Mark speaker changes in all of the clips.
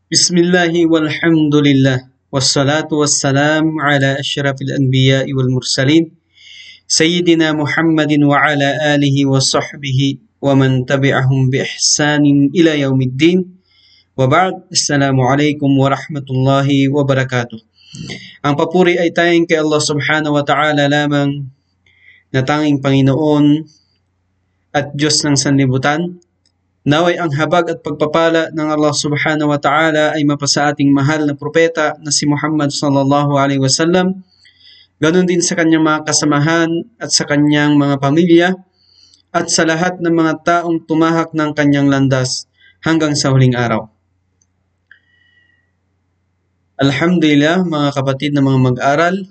Speaker 1: Bismillahi walhamdulillah wassalatu wassalamu ala asyrafil anbiya'i wal mursalin Sayyidina Muhammadin wa ala alihi wa sahbihi wa man tabi'ahum bi ihsanin ila yaumiddin wa ba'd. Assalamualaikum warahmatullahi wabarakatuh. Ang papuri ay tayong kay Allah subhanahu wa ta'ala lamang na tanging Panginoon at Diyos ng sanlibutan. Naway ang habag at pagpapala ng Allah subhanahu wa ta'ala ay mapasa ating mahal na propeta na si Muhammad sallallahu alaihi wasallam, ganon din sa kanyang mga kasamahan at sa kanyang mga pamilya at sa lahat ng mga taong tumahak ng kanyang landas hanggang sa huling araw. Alhamdulillah mga kapatid na mga mag-aral,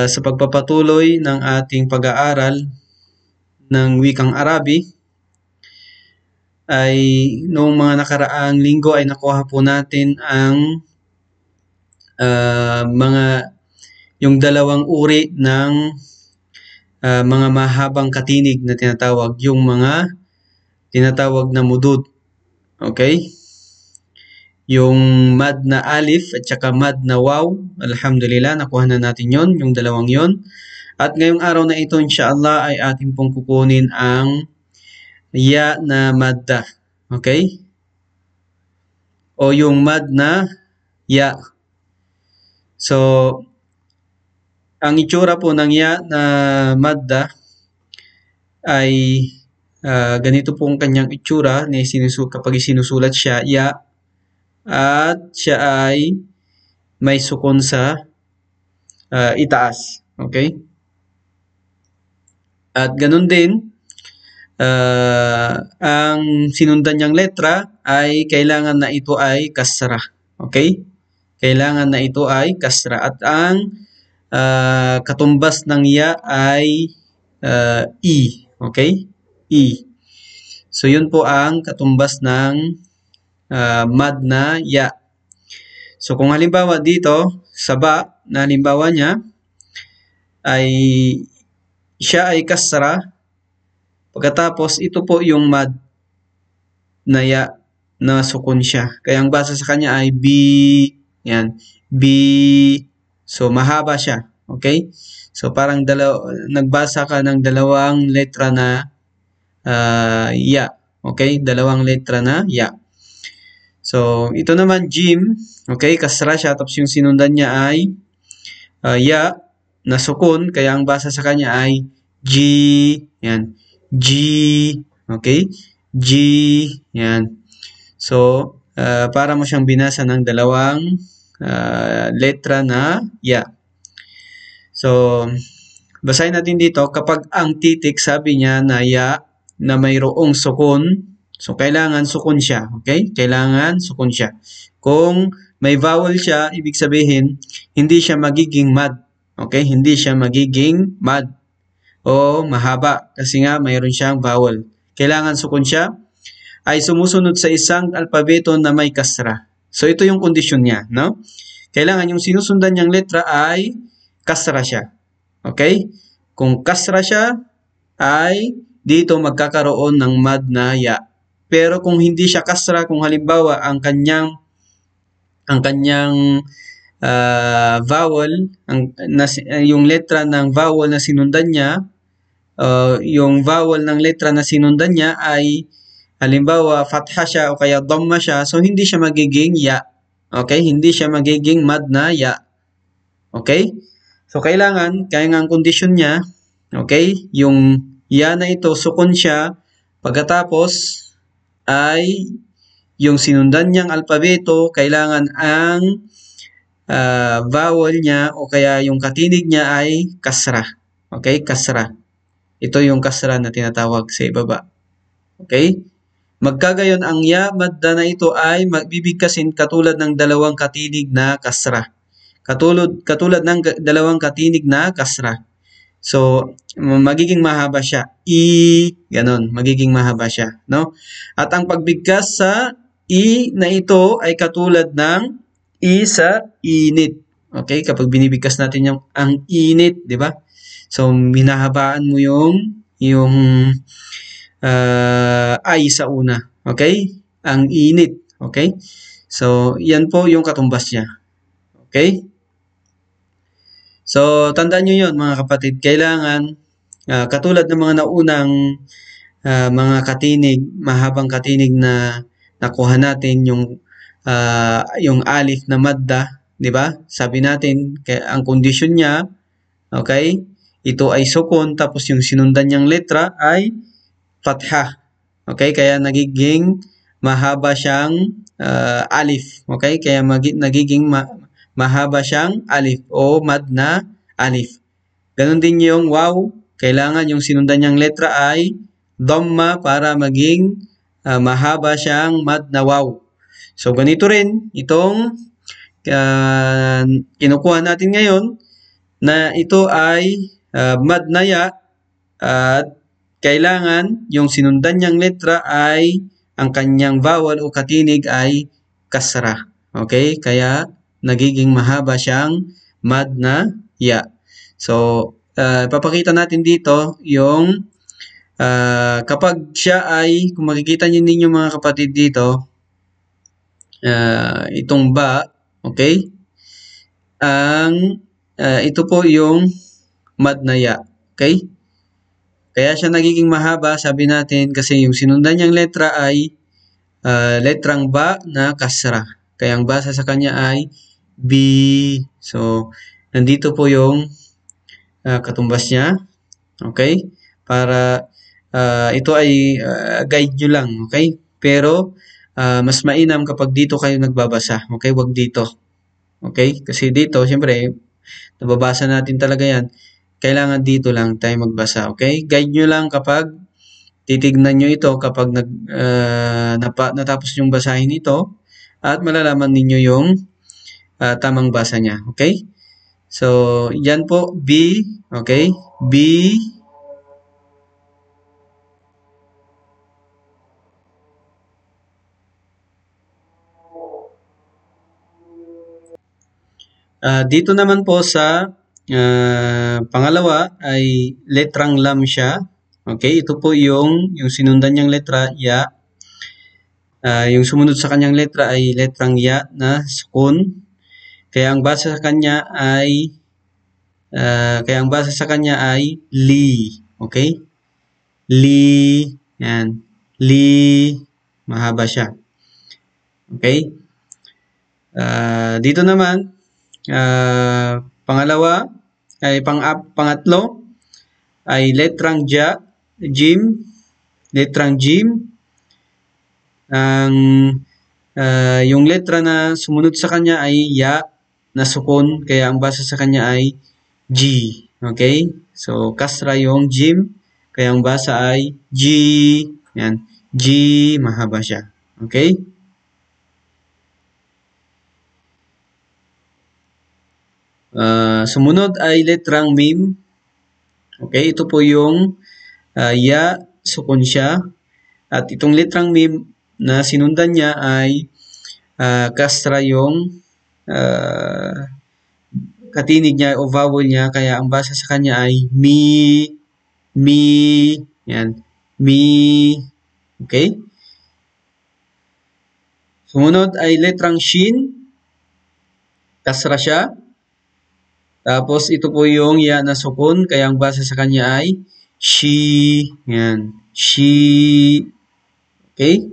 Speaker 1: sa pagpapatuloy ng ating pag-aaral ng wikang Arabi, ay noong mga nakaraang linggo ay nakuha po natin ang yung dalawang uri ng mga mahabang katinig na tinatawag, yung mga tinatawag na mudud. Okay? Yung mad na alif at saka mad na waw, alhamdulillah, nakuha na natin yon, yung dalawang yon. At ngayong araw na ito, inshallah, ay ating pong kukunin ang ya na madda. Okay? O yung mad na ya. So, ang itsura po ng ya na madda ay ganito po ang kanyang itsura kapag sinusulat siya, ya, at siya ay may sukon sa itaas. Okay? At ganun din, ang sinundan niyang letra ay kailangan na ito ay kasra. Okay? Kailangan na ito ay kasra. At ang katumbas ng ya ay i. Okay? I. So, yun po ang katumbas ng mad na ya. So, kung halimbawa dito, sa ba, na halimbawa niya, ay siya ay kasra. Pagkatapos, ito po yung mad na ya na sukun siya. Kaya ang basa sa kanya ay B. Yan. B. So, mahaba siya. Okay? So, parang nagbasa ka ng dalawang letra na ya. Okay? Dalawang letra na ya. So, ito naman, Jim. Okay? Kasra siya. Tapos yung sinundan niya ay ya na sukun. Kaya ang basa sa kanya ay G. Yan. G, okay? G, yan. So, para mo siyang binasa ng dalawang letra na ya. So, basahin natin dito, kapag ang titik, sabi niya na ya, na mayroong sukun, so kailangan sukun siya, okay? Kailangan sukun siya. Kung may vowel siya, ibig sabihin, hindi siya magiging mad, okay? Hindi siya magiging mad o mahaba kasi nga mayroon siyang vowel. Kailangan sukun siya ay sumusunod sa isang alpabeto na may kasra. So, ito yung kondisyon niya, no? Kailangan yung sinusundan niyang letra ay kasra siya. Okay? Kung kasra siya, ay dito magkakaroon ng mad na ya. Pero kung hindi siya kasra, kung halimbawa ang kanyang vowel, yung letra ng vowel na sinundan niya, yung vowel ng letra na sinundan niya ay halimbawa fatha siya o kaya dhamma siya, so hindi siya magiging ya. Okay? Hindi siya magiging mad na ya. Okay? So kailangan, kaya nga ang kondisyon niya, okay, yung ya na ito, sukun siya, pagkatapos ay yung sinundan niyang alpabeto, kailangan ang vowel niya o kaya yung katinig niya ay kasra. Okay? Kasra. Ito yung kasra na tinatawag sa ibaba. Okay? Magkagayon ang ya madda na ito ay magbibigkasin katulad ng dalawang katinig na kasra. Katulad ng dalawang katinig na kasra. So, magiging mahaba siya. I, ganon. Magiging mahaba siya. No? At ang pagbigkas sa I na ito ay katulad ng I sa init. Okay? Kapag binibigkas natin ang init, di ba? So, minahabaan mo yung ay sa una. Okay? Ang init. Okay? So, yan po yung katumbas niya. Okay? So, tandaan nyo yun mga kapatid. Kailangan, katulad ng mga naunang mga katinig, mahabang katinig na nakuha natin yung alif na madda, di ba? Sabi natin, ang kondisyon niya, okay, ito ay sukun, tapos yung sinundan niyang letra ay fatha. Okay, kaya nagiging mahaba siyang alif. Okay, kaya nagiging mahaba siyang alif o mad na alif. Ganon din yung waw. Kailangan yung sinundan niyang letra ay dhamma para maging mahaba siyang mad na waw. So, ganito rin itong kinukuha natin ngayon na ito ay mad na ya at kailangan yung sinundan niyang letra ay ang kanyang vowel o katinig ay kasra. Okay? Kaya nagiging mahaba siyang mad na ya. So, papakita natin dito yung kapag siya ay, kung makikita ninyo mga kapatid dito, itong ba, okay? Ito po yung mad na ya. Okay? Kaya siya nagiging mahaba, sabi natin, kasi yung sinundan niyang letra ay letrang ba na kasra. Kaya ang basa sa kanya ay B. So, nandito po yung katumbas niya. Okay? Para ito ay guide nyo lang. Okay? Pero, mas mainam kapag dito kayo nagbabasa. Okay? Wag dito. Okay? Kasi dito, siyempre, nababasa natin talaga yan. Kailangan dito lang tayo magbasa. Okay? Guide nyo lang kapag titignan nyo ito kapag natapos yung basahin ito at malalaman ninyo yung tamang basa niya. Okay? So, yan po, B. Okay? B. Dito naman po sa pangalawa ay letrang lam siya. Okay, ito po yung sinundan niyang letra, ya. Yung sumunod sa kanyang letra ay letrang ya na sukun. Kaya ang basa sa kanya ay li. Okay? Li. Yan. Li. Mahaba siya. Okay? Dito naman, pangalawa, ay pangatlo, ay letrang ja, jim, letrang jim. Yung letra na sumunod sa kanya ay ya na sukun, kaya ang basa sa kanya ay G. Okay? So, kasra yung jim, kaya ang basa ay G. Yan. G, mahaba siya. Okay? Sumunod ay letrang mim. Okay? Ito po yung ya, sukun siya. At itong letrang mim na sinundan niya ay kasra yung katinig niya o vowel niya, kaya ang basa sa kanya ay mi, yan, mi, okay? Sumunod ay letrang shin, kasra siya. Tapos ito po yung ya na sukun, kaya ang basa sa kanya ay shi, yan, shi, okay?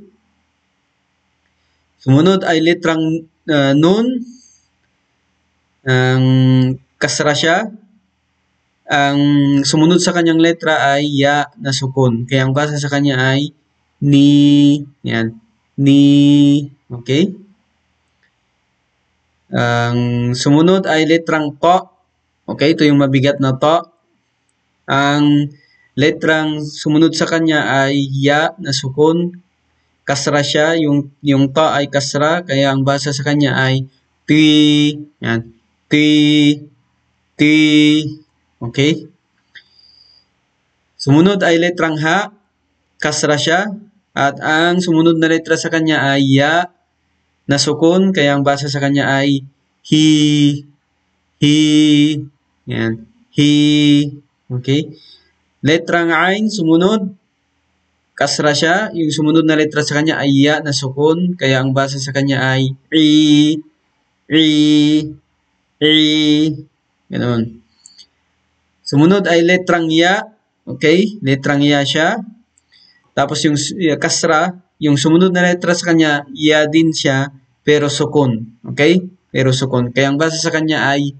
Speaker 1: Sumunod ay letrang nun, ang kasra siya. Ang sumunod sa kanyang letra ay ya na sukun. Kaya ang basa sa kanya ay ni. Yan. Ni. Okay? Ang sumunod ay letrang to. Okay? Ito yung mabigat na to. Ang letrang sumunod sa kanya ay ya na sukun. Kasra siya. Yung to ay kasra. Kaya ang basa sa kanya ay ti. Yan. Ti. Okay? Sumunod ay letrang ha, kasra siya, at ang sumunod na letra sa kanya ay ya na sukun, kaya ang basa sa kanya ay hi. Yan. Hi. Okay? Letrang ain, sumunod. kasra siya, yung sumunod na letra sa kanya ay ya na sukun, kaya ang basa sa kanya ay i, i, ganoon. Sumunod ay letrang ya, okay? Letrang ya siya. Tapos yung kasra, yung sumunod na letra sa kanya, ya din siya, pero sukun, okay? Pero sukun. Kaya ang basa sa kanya ay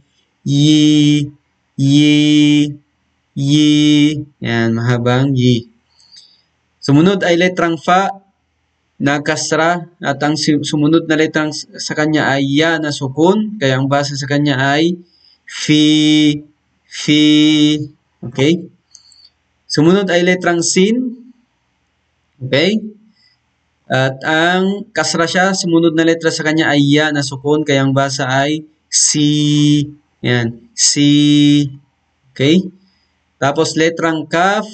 Speaker 1: yi, yi, yi. Yan, mahabang yi. Sumunod ay letrang fa na kasra at ang sumunod na letrang sa kanya ay ya na sukun. Kaya ang basa sa kanya ay fi, okay? Sumunod ay letrang sin, okay? At ang kasra siya, sumunod na letra sa kanya ay ya na sukun, kaya ang basa ay si, yan, si, okay? Tapos letrang kaf,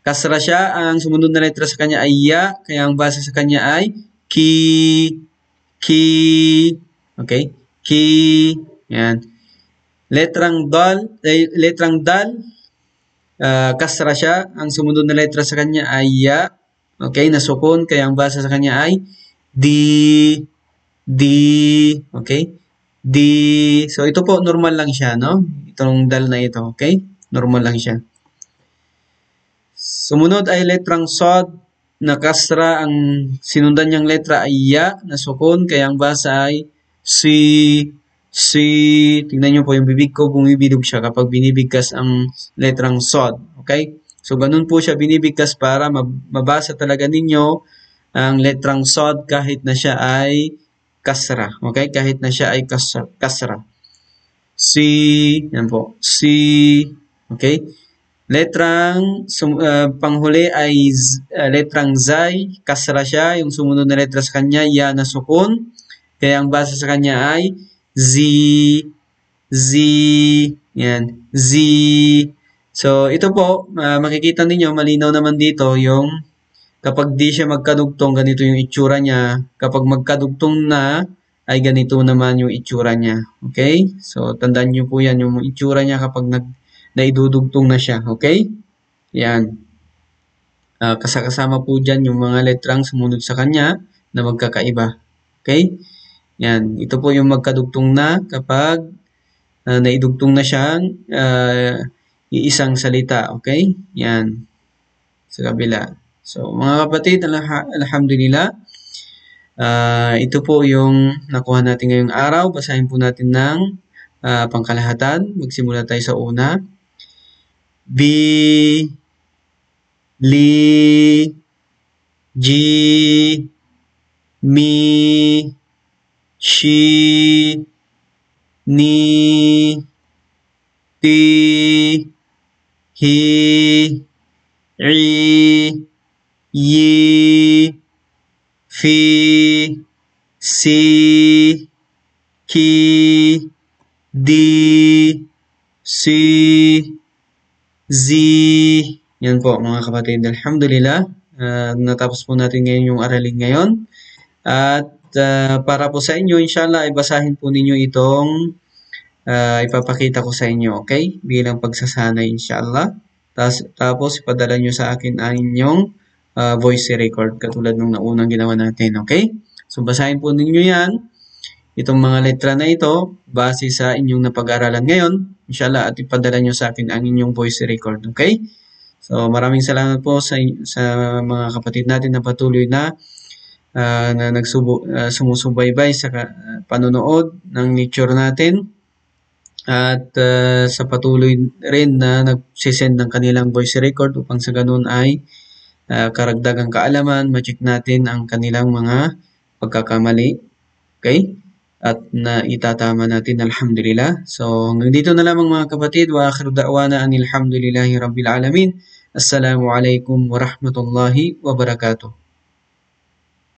Speaker 1: kasra siya, ang sumunod na letra sa kanya ay ya, kaya ang basa sa kanya ay ki, okay? Ki, yan. Letrang dal, kasra siya, ang sumunod na letra sa kanya ay ya, okay, nasukon, kaya ang basa sa kanya ay di, okay, di. So ito po normal lang siya, no? Itong dal na ito, okay? Normal lang siya. Sumunod ay letrang sod na kasra, ang sinundan niyang letra ay ya, nasukon, kaya ang basa ay si. Tingnan niyo po yung bibig ko, bumibilog siya kapag binibigkas ang letrang sod. Okay? So, ganun po siya binibigkas para mabasa talaga ninyo ang letrang sod kahit na siya ay kasra. Okay? Kahit na siya ay kasra. Si, yan po. Si, okay? Letrang panghuli ay letrang zay, kasra siya. Yung sumunod na letra sa kanya, ya na sukun. Kaya ang basa sa kanya ay Z, yan, Z. So, ito po, makikita ninyo, malinaw naman dito yung kapag di siya magkadugtong, ganito yung itsura niya. Kapag magkadugtong na, ay ganito naman yung itsura niya. Okay? So, tandaan nyo po yan, yung itsura niya kapag naidudugtong na siya. Okay? Yan. Kasama po dyan yung mga letrang sumunod sa kanya na magkakaiba. Okay? Yan, ito po yung magkadugtong na kapag naidugtong na siyang iisang salita, okay? Yan, sa kabila. So, mga kapatid, alhamdulillah, ito po yung nakuha natin ngayong araw. Basahin po natin ng pangkalahatan. Magsimula tayo sa una. Bi, li, ji, mi, shi, ni, ti, hi, i, yi, fi, si, ki, di, si, zi. Yan po mga kapatid. Alhamdulillah. Natapos po natin ngayon yung aralin ngayon. At para po sa inyo, inshallah, ay basahin po ninyo itong ipapakita ko sa inyo, okay? Bilang pagsasanay, inshallah. Tapos ipadala nyo sa akin ang inyong voice record, katulad ng naunang ginawa natin, okay? So, basahin po ninyo yan, itong mga letra na ito, base sa inyong napag-aralan ngayon, inshallah, at ipadala nyo sa akin ang inyong voice record, okay? So, maraming salamat po sa mga kapatid natin na patuloy na sumusubaybay sa panonood ng lecture natin at sa patuloy rin na nagsisend ng kanilang voice record upang sa ganun ay karagdagang kaalaman, ma-check natin ang kanilang mga pagkakamali, okay? At na itatama natin, alhamdulillah. So hanggang dito na lamang mga kapatid, wa akhiru da'wana anil hamdulillahi rabbil alamin. Assalamu alaikum warahmatullahi wabarakatuh.